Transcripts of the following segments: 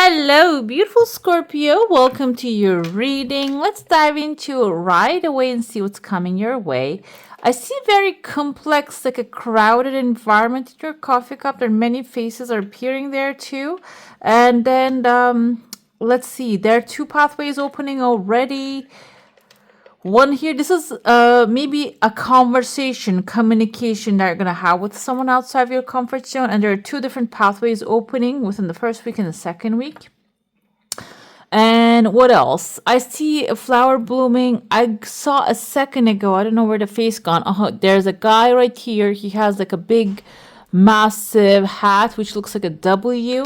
Hello, beautiful Scorpio. Welcome to your reading. Let's dive into it right away and see what's coming your way. I see very complex, like a crowded environment in your coffee cup. There are many faces are appearing there too. And then let's see, there are two pathways opening already. One here, this is maybe a conversation, communication that you're going to have with someone outside of your comfort zone. And there are two different pathways opening within the first week and the second week. And what else? I see a flower blooming. I saw a second ago. I don't know where the face gone. There's a guy right here. He has like a big, massive hat, which looks like a W.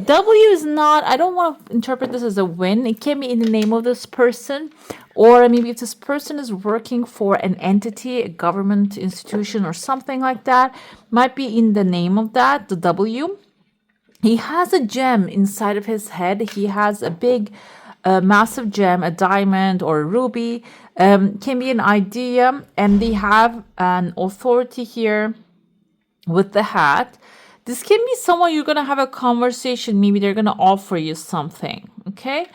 W is not, I don't want to interpret this as a win. It can be in the name of this person. Or maybe if this person is working for an entity, a government institution or something like that, might be in the name of that, the W. He has a gem inside of his head. He has a big, massive gem, a diamond or a ruby. Can be an idea. And they have an authority here with the hat. This can be someone you're going to have a conversation. Maybe they're going to offer you something. Okay.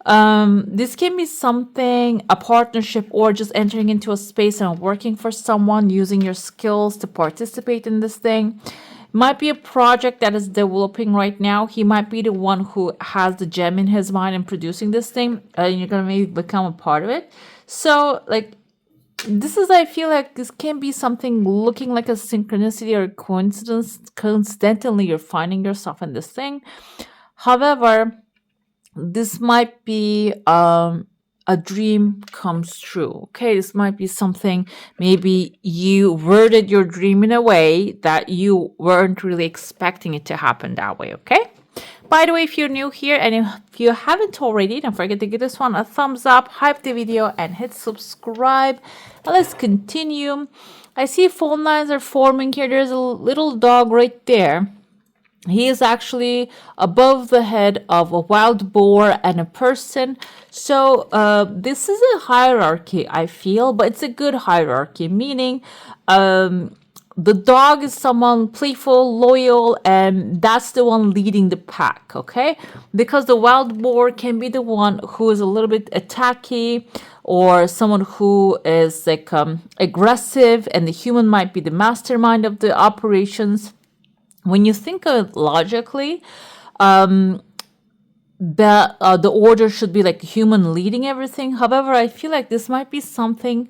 This can be something, a partnership, or just entering into a space and working for someone, using your skills to participate in this thing. Might be a project that is developing right now. He might be the one who has the gem in his mind and producing this thing, and you're gonna maybe become a part of it. So, like, this is, I feel like this can be something looking like a synchronicity or a coincidence. Coincidentally, you're finding yourself in this thing. However, this might be a dream comes true. Okay, this might be something, maybe you worded your dream in a way that you weren't really expecting it to happen that way. Okay, by the way, if you're new here and if you haven't already, don't forget to give this one a thumbs up, hype the video, and hit subscribe. Now let's continue. I see phone lines are forming here. There's a little dog right there. He is actually above the head of a wild boar and a person. So this is a hierarchy, I feel, but it's a good hierarchy, meaning the dog is someone playful, loyal, and that's the one leading the pack, okay? Because the wild boar can be the one who is a little bit attacky, or someone who is like aggressive, and the human might be the mastermind of the operations. When you think of it logically, the order should be like human leading everything. However, I feel like this might be something,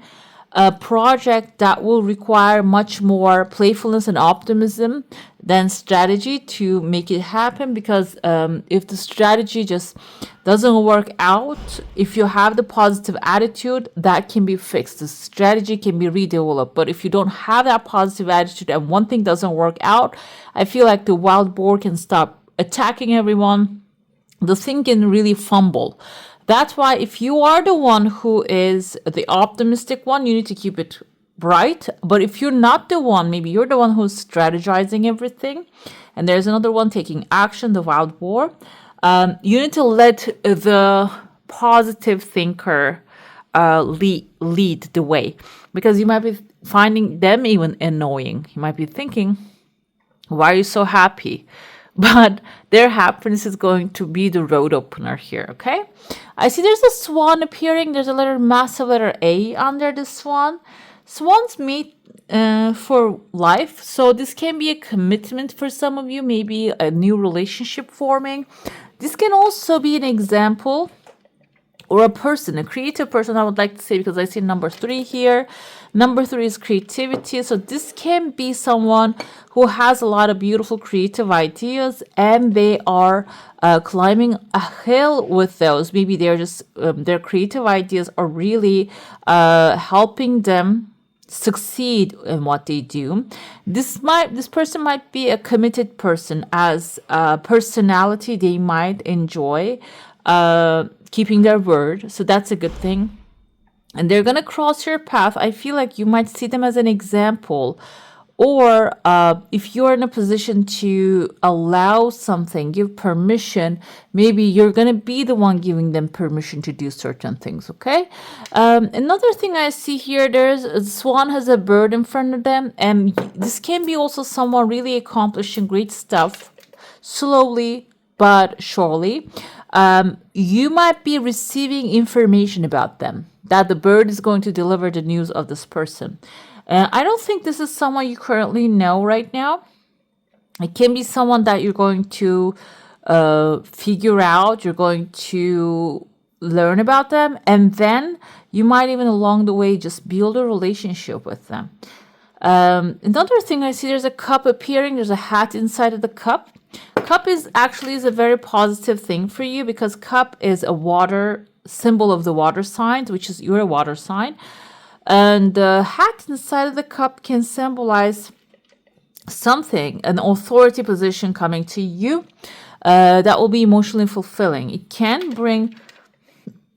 a project that will require much more playfulness and optimism than strategy to make it happen. Because if the strategy just doesn't work out, if you have the positive attitude, that can be fixed. The strategy can be redeveloped. But if you don't have that positive attitude and one thing doesn't work out, I feel like the wild boar can stop attacking everyone. The thing can really fumble. That's why if you are the one who is the optimistic one, you need to keep it bright. But if you're not the one, maybe you're the one who's strategizing everything, and there's another one taking action, the wild boar, you need to let the positive thinker lead the way. Because you might be finding them even annoying. You might be thinking, why are you so happy? But their happiness is going to be the road opener here, okay? I see there's a swan appearing. There's a massive letter A under the swan. Swans meet for life. So this can be a commitment for some of you, maybe a new relationship forming. This can also be an example, or a person, a creative person, I would like to say, because I see number 3 here. Number 3 is creativity. So this can be someone who has a lot of beautiful creative ideas, and they are climbing a hill with those. Maybe they're just, their creative ideas are really helping them succeed in what they do. This person might be a committed person, as a personality they might enjoy keeping their word. So that's a good thing. And they're going to cross your path. I feel like you might see them as an example. Or if you're in a position to allow something, give permission, maybe you're going to be the one giving them permission to do certain things, okay? Another thing I see here, there's a swan has a bird in front of them. And this can be also someone really accomplishing great stuff slowly, but surely. You might be receiving information about them, that the bird is going to deliver the news of this person. I don't think this is someone you currently know right now. It can be someone that you're going to figure out, you're going to learn about them, and then you might even along the way just build a relationship with them. Another thing I see, there's a cup appearing, there's a hat inside of the cup. Cup is a very positive thing for you, because cup is a water symbol of the water signs, which is you're a water sign. And the hat inside of the cup can symbolize something, an authority position coming to you that will be emotionally fulfilling. It can bring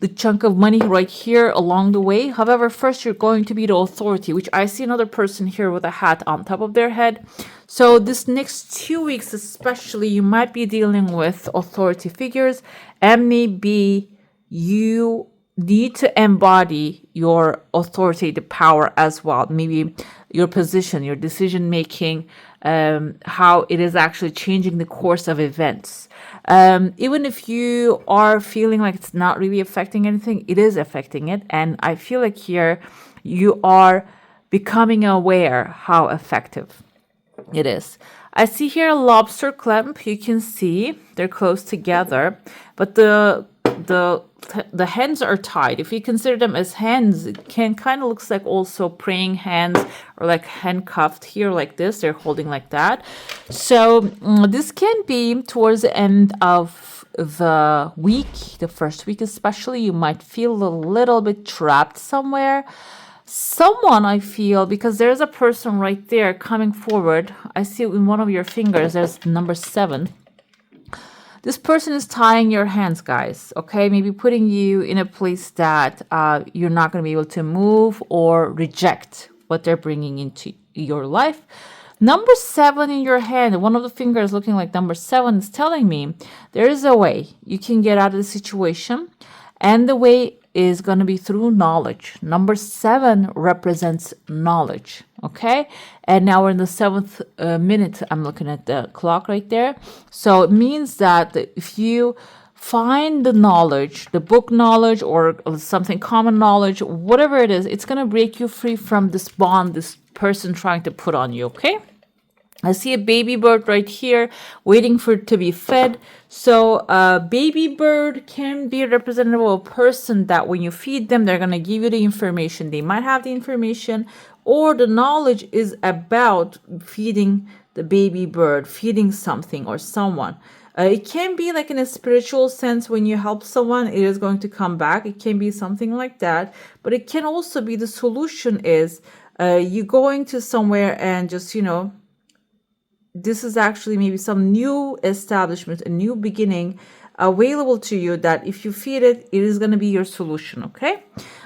the chunk of money right here along the way. However, first you're going to be the authority, which I see another person here with a hat on top of their head. So this next 2 weeks especially, you might be dealing with authority figures, and maybe you need to embody your authoritative power as well. Maybe your position, your decision making, how it is actually changing the course of events. Even if you are feeling like it's not really affecting anything, it is affecting it. And I feel like here you are becoming aware how effective it is. I see here a lobster clamp. You can see they're close together, but the hands are tied. If you consider them as hands, it can kind of looks like also praying hands, or like handcuffed here like this. They're holding like that. So this can be towards the end of the week, the first week especially. You might feel a little bit trapped somewhere. Someone, I feel, because there's a person right there coming forward. I see it in one of your fingers. There's number 7. This person is tying your hands, guys, okay? Maybe putting you in a place that you're not going to be able to move or reject what they're bringing into your life. Number 7 in your hand, one of the fingers looking like number 7, is telling me there is a way you can get out of the situation, and the way is going to be through knowledge. Number 7 represents knowledge, okay? And now we're in the 7th minute. I'm looking at the clock right there. So it means that if you find the knowledge, the book knowledge, or something common knowledge, whatever it is, it's going to break you free from this bond this person trying to put on you, okay? I see a baby bird right here waiting for it to be fed. So a baby bird can be a representative of a person that when you feed them, they're going to give you the information. They might have the information, or the knowledge is about feeding the baby bird, feeding something or someone. It can be like in a spiritual sense, when you help someone, it is going to come back. It can be something like that. But it can also be the solution is you going to somewhere and just, this is actually maybe some new establishment, a new beginning available to you, that if you feed it, it is going to be your solution, okay?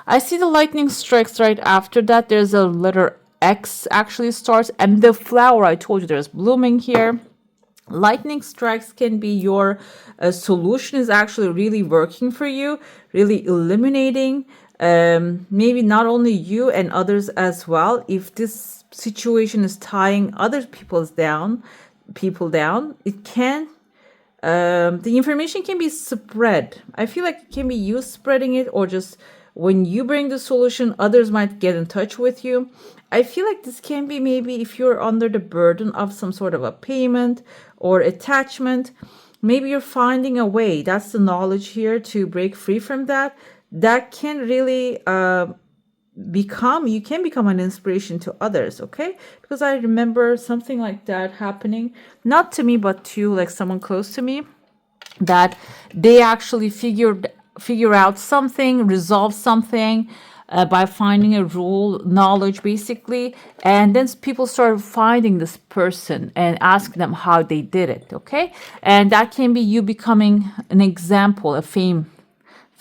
I see the lightning strikes right after that. There's a letter X actually starts, and the flower I told you there's blooming here. Lightning strikes can be your solution is actually really working for you, really illuminating maybe not only you and others as well. If this situation is tying other people down, it can the information can be spread. I feel like it can be you spreading it, or just when you bring the solution, others might get in touch with you. I feel like this can be maybe if you're under the burden of some sort of a payment or attachment, maybe you're finding a way. That's the knowledge here, to break free from that. That can really you can become an inspiration to others, okay? Because I remember something like that happening, not to me, but to like someone close to me, that they actually figure out something, resolve something by finding a rule, knowledge basically, and then people started finding this person and asking them how they did it, okay? And that can be you becoming an example, a fame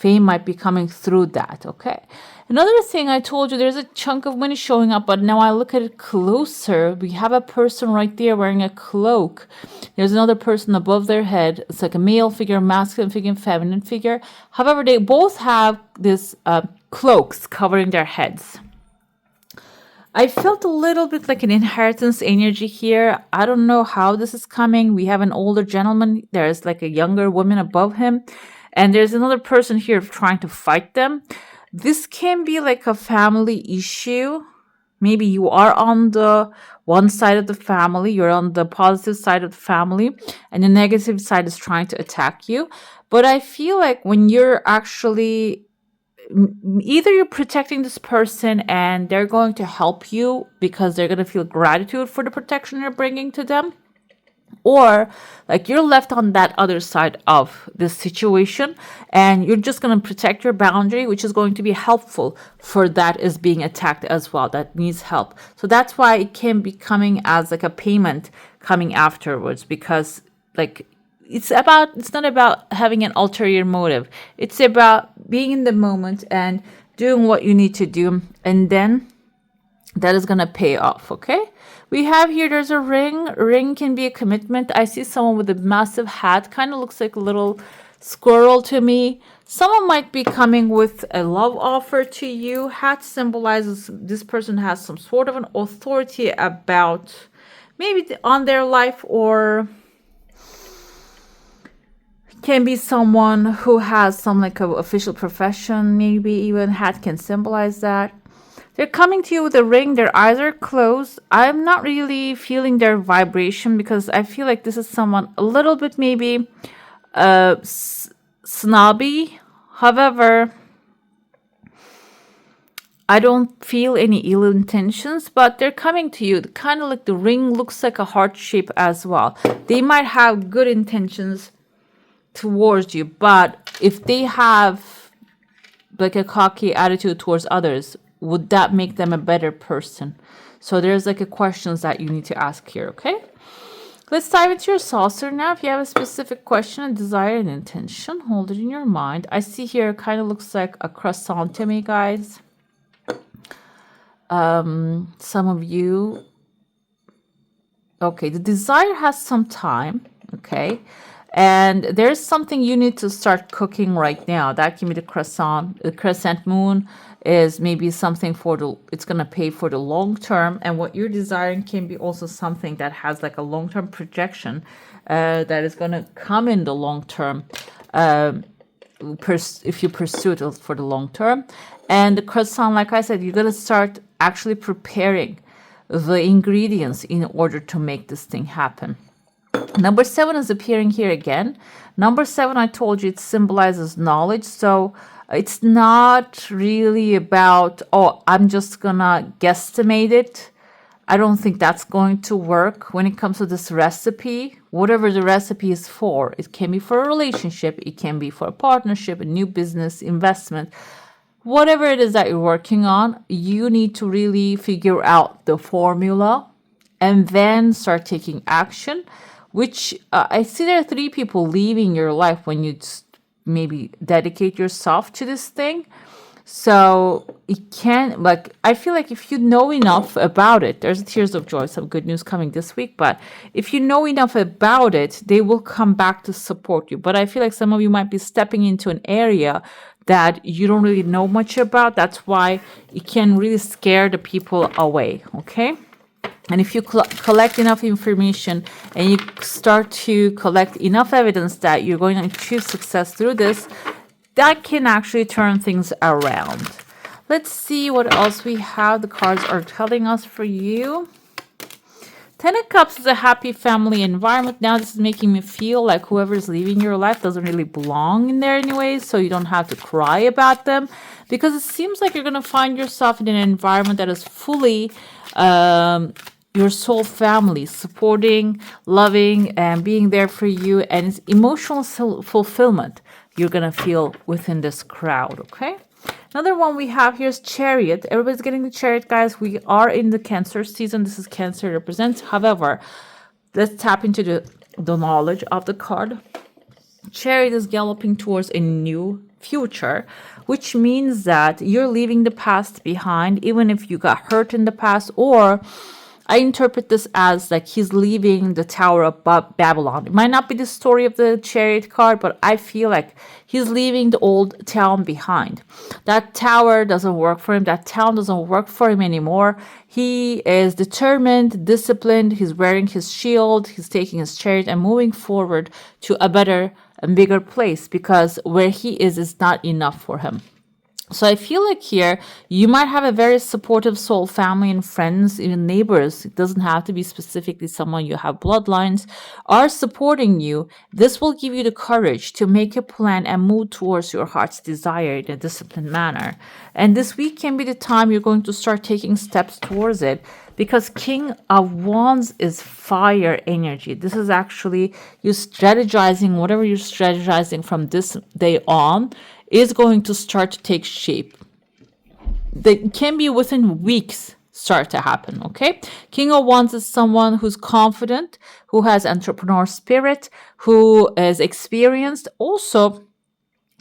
might be coming through that, okay? Another thing I told you, there's a chunk of money showing up, but now I look at it closer. We have a person right there wearing a cloak. There's another person above their head. It's like a male figure, masculine figure, feminine figure. However, they both have this cloaks covering their heads. I felt a little bit like an inheritance energy here. I don't know how this is coming. We have an older gentleman. There's like a younger woman above him. And there's another person here trying to fight them. This can be like a family issue. Maybe you are on the one side of the family, you're on the positive side of the family, and the negative side is trying to attack you. But I feel like when you're actually either you're protecting this person and they're going to help you because they're going to feel gratitude for the protection you're bringing to them, or like you're left on that other side of this situation and you're just going to protect your boundary, which is going to be helpful for that is being attacked as well, that needs help. So that's why it can be coming as like a payment coming afterwards, because like it's not about having an ulterior motive. It's about being in the moment and doing what you need to do, and then that is going to pay off. Okay, we have here, there's a ring. Ring can be a commitment. I see someone with a massive hat, kind of looks like a little squirrel to me. Someone might be coming with a love offer to you. Hat symbolizes this person has some sort of an authority about maybe on their life, or can be someone who has some like a official profession. Maybe even hat can symbolize that. They're coming to you with a ring. Their eyes are closed. I'm not really feeling their vibration because I feel like this is someone a little bit maybe snobby. However, I don't feel any ill intentions, but they're coming to you. Kind of like the ring looks like a heart shape as well. They might have good intentions towards you, but if they have like a cocky attitude towards others, would that make them a better person? So there's like a questions that you need to ask here. Okay, let's dive into your saucer now. If you have a specific question, a desire, an intention, hold it in your mind. I see here kind of looks like a croissant to me, guys. Some of you, okay, the desire has some time. Okay, and there's something you need to start cooking right now. That can be the croissant. The crescent moon is maybe something for it's going to pay for the long term. And what you're desiring can be also something that has like a long-term projection that is going to come in the long term if you pursue it for the long term. And the croissant, like I said, you're going to start actually preparing the ingredients in order to make this thing happen. Number 7 is appearing here again. Number 7, I told you, it symbolizes knowledge. So it's not really about, oh, I'm just gonna guesstimate it. I don't think that's going to work when it comes to this recipe. Whatever the recipe is for, it can be for a relationship, it can be for a partnership, a new business, investment. Whatever it is that you're working on, you need to really figure out the formula and then start taking action. Which I see there are 3 people leaving your life when you maybe dedicate yourself to this thing. So it can, like, I feel like if you know enough about it, there's tears of joy, some good news coming this week. But if you know enough about it, they will come back to support you. But I feel like some of you might be stepping into an area that you don't really know much about. That's why it can really scare the people away. Okay. And if you collect enough information and you start to collect enough evidence that you're going to achieve success through this, that can actually turn things around. Let's see what else we have. The cards are telling us for you. 10 of Cups is a happy family environment. Now this is making me feel like whoever's leaving your life doesn't really belong in there anyways, so you don't have to cry about them, because it seems like you're going to find yourself in an environment that is fully your soul family, supporting, loving, and being there for you. And it's emotional fulfillment you're going to feel within this crowd, okay? Another one we have here is Chariot. Everybody's getting the Chariot, guys. We are in the Cancer season. This is Cancer represents. However, let's tap into the knowledge of the card. Chariot is galloping towards a new future, which means that you're leaving the past behind, even if you got hurt in the past, or I interpret this as like he's leaving the Tower of Babylon. It might not be the story of the Chariot card, but I feel like he's leaving the old town behind. That tower doesn't work for him. That town doesn't work for him anymore. He is determined, disciplined. He's wearing his shield. He's taking his chariot and moving forward to a better and bigger place, because where he is not enough for him. So I feel like here you might have a very supportive soul family and friends, even neighbors. It doesn't have to be specifically someone you have bloodlines are supporting you. This will give you the courage to make a plan and move towards your heart's desire in a disciplined manner. And this week can be the time you're going to start taking steps towards it, because King of Wands is fire energy. This is actually you strategizing. Whatever you're strategizing from this day on is going to start to take shape. They can be within weeks start to happen, okay? King of Wands is someone who's confident, who has entrepreneur spirit, who is experienced, also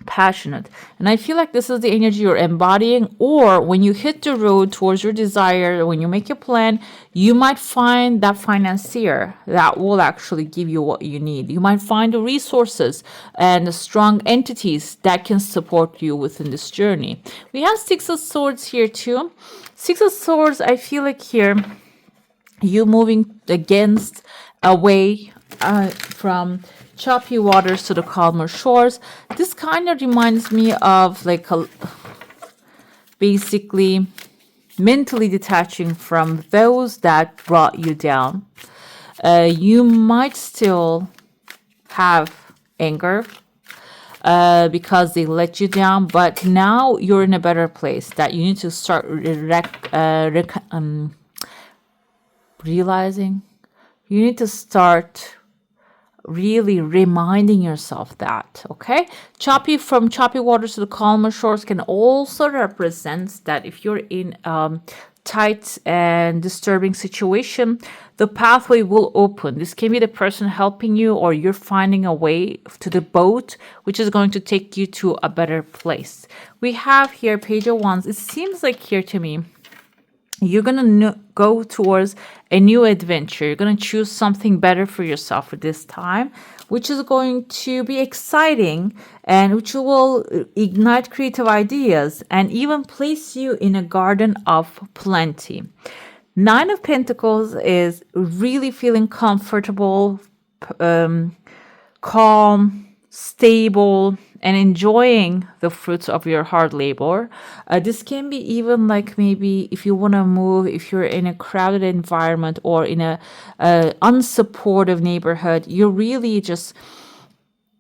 passionate. And I feel like this is the energy you're embodying, or when you hit the road towards your desire, when you make a plan, you might find that financier that will actually give you what you need. You might find the resources and the strong entities that can support you within this journey. We have Six of Swords here too. Six of Swords, I feel like here you moving against, away from choppy waters to the calmer shores. This kind of reminds me of like basically mentally detaching from those that brought you down. You might still have anger because they let you down, but now you're in a better place that you need to start realizing. You need to start really reminding yourself that, okay? From choppy waters to the calmer shores can also represent that if you're in tight and disturbing situation, the pathway will open. This can be the person helping you, or you're finding a way to the boat, which is going to take you to a better place. We have here Page of Wands. It seems like here to me, you're going to go towards a new adventure. You're going to choose something better for yourself at this time, which is going to be exciting and which will ignite creative ideas and even place you in a garden of plenty. Nine of Pentacles is really feeling comfortable, calm, stable, and enjoying the fruits of your hard labor. This can be even like maybe if you want to move, if you're in a crowded environment or in a unsupportive neighborhood, you're really just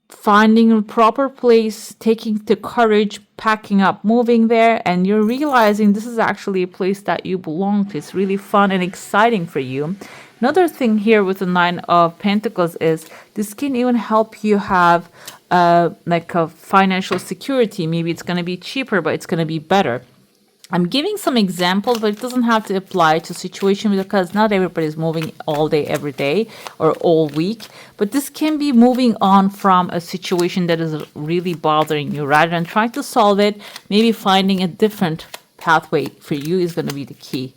finding a proper place, taking the courage, packing up, moving there, and you're realizing this is actually a place that you belong to. It's really fun and exciting for you. Another thing here with the Nine of Pentacles is this can even help you have like a financial security. Maybe it's going to be cheaper, but it's going to be better. I'm giving some examples, but it doesn't have to apply to situation because not everybody is moving all day, every day, or all week. But this can be moving on from a situation that is really bothering you. Rather than trying to solve it, maybe finding a different pathway for you is going to be the key.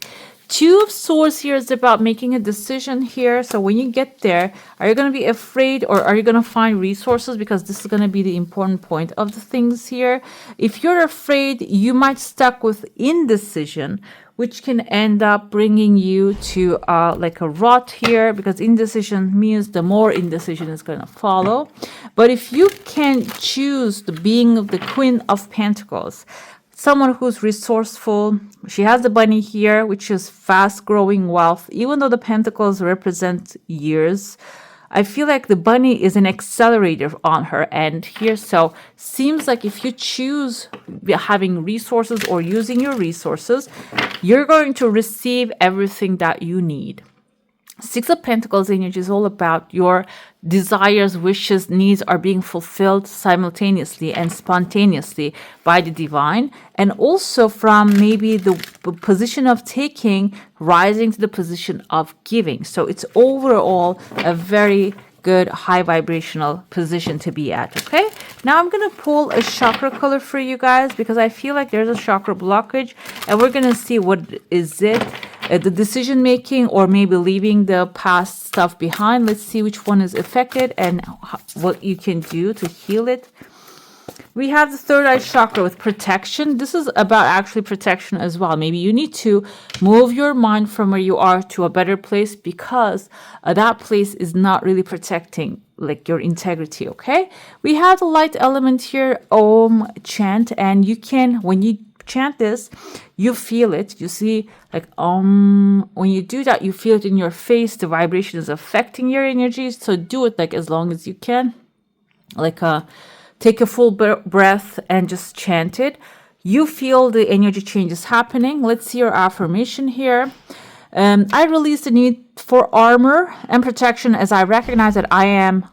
Two of Swords here is about making a decision here. So when you get there, are you going to be afraid or are you going to find resources? Because this is going to be the important point of the things here. If you're afraid, you might stuck with indecision, which can end up bringing you to like a rut here, because indecision means the more indecision is going to follow. But if you can choose the being of the Queen of Pentacles, someone who's resourceful. She has the bunny here, which is fast growing wealth. Even though the pentacles represent years, I feel like the bunny is an accelerator on her end here. So seems like if you choose having resources or using your resources, you're going to receive everything that you need. Six of Pentacles energy is all about your desires, wishes, needs are being fulfilled simultaneously and spontaneously by the divine, and also from maybe the position of taking, rising to the position of giving. So it's overall a very good high vibrational position to be at. Okay, now I'm gonna pull a chakra color for you guys because I feel like there's a chakra blockage and we're gonna see what is it. the decision making, or maybe leaving the past stuff behind. Let's see which one is affected and what you can do to heal it. We have the third eye chakra with protection. This is about actually protection as well. Maybe you need to move your mind from where you are to a better place, because that place is not really protecting like your integrity. Okay, we have the light element here, Om chant, and you can, when you chant this, you feel it. You see, like when you do that, you feel it in your face. The vibration is affecting your energies. So do it like as long as you can, like take a full breath and just chant it. You feel the energy changes happening. Let's see your affirmation here. I release the need for armor and protection as I recognize that I am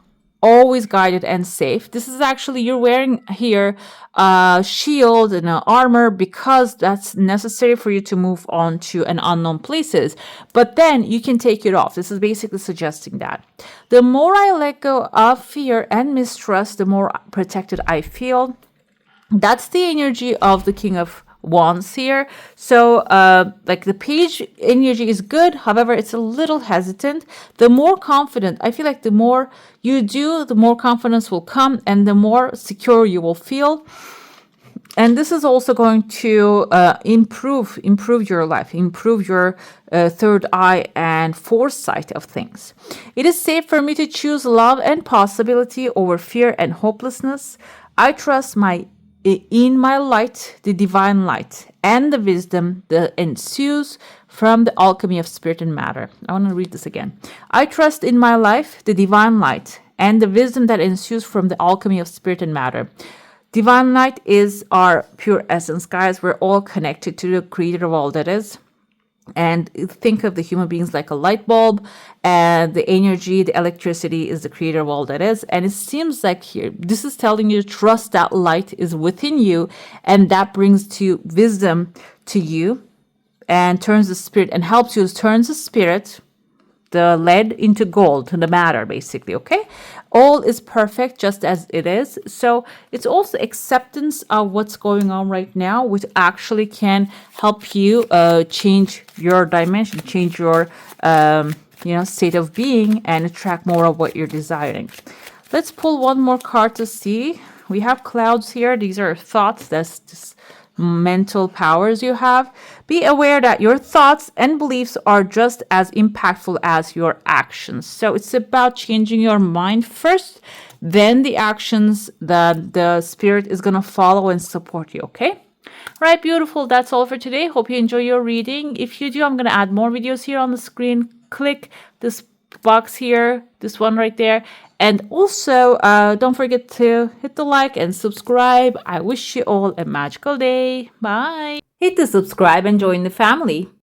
always guided and safe. This is actually, you're wearing here a shield and an armor because that's necessary for you to move on to an unknown places. But then you can take it off. This is basically suggesting that. The more I let go of fear and mistrust, the more protected I feel. That's the energy of the King of Wands here. So like the page energy is good, however it's a little hesitant. The more confident, I feel like the more you do, the more confidence will come and the more secure you will feel. And this is also going to improve your life, improve your third eye and foresight of things. It is safe for me to choose love and possibility over fear and hopelessness. I trust in my light, the divine light, and the wisdom that ensues from the alchemy of spirit and matter. I want to read this again. I trust in my life, the divine light, and the wisdom that ensues from the alchemy of spirit and matter. Divine light is our pure essence, guys. We're all connected to the creator of all that is. And think of the human beings like a light bulb, and the energy, the electricity is the creator of all that is. And it seems like here, this is telling you to trust that light is within you, and that brings to wisdom to you and turns the spirit and helps you turn the spirit, the lead into gold, the matter, basically. Okay, all is perfect just as it is. So it's also acceptance of what's going on right now, which actually can help you change your dimension, change your state of being, and attract more of what you're desiring. Let's pull one more card to see. We have clouds here. These are thoughts. That's just mental powers you have. Be aware that your thoughts and beliefs are just as impactful as your actions. So it's about changing your mind first, then the actions that the spirit is going to follow and support you. Okay? Right, beautiful. That's all for today. Hope you enjoy your reading. If you do, I'm going to add more videos here on the screen. Click this box here, this one right there. And also, don't forget to hit the like and subscribe. I wish you all a magical day. Bye. Hit the subscribe and join the family.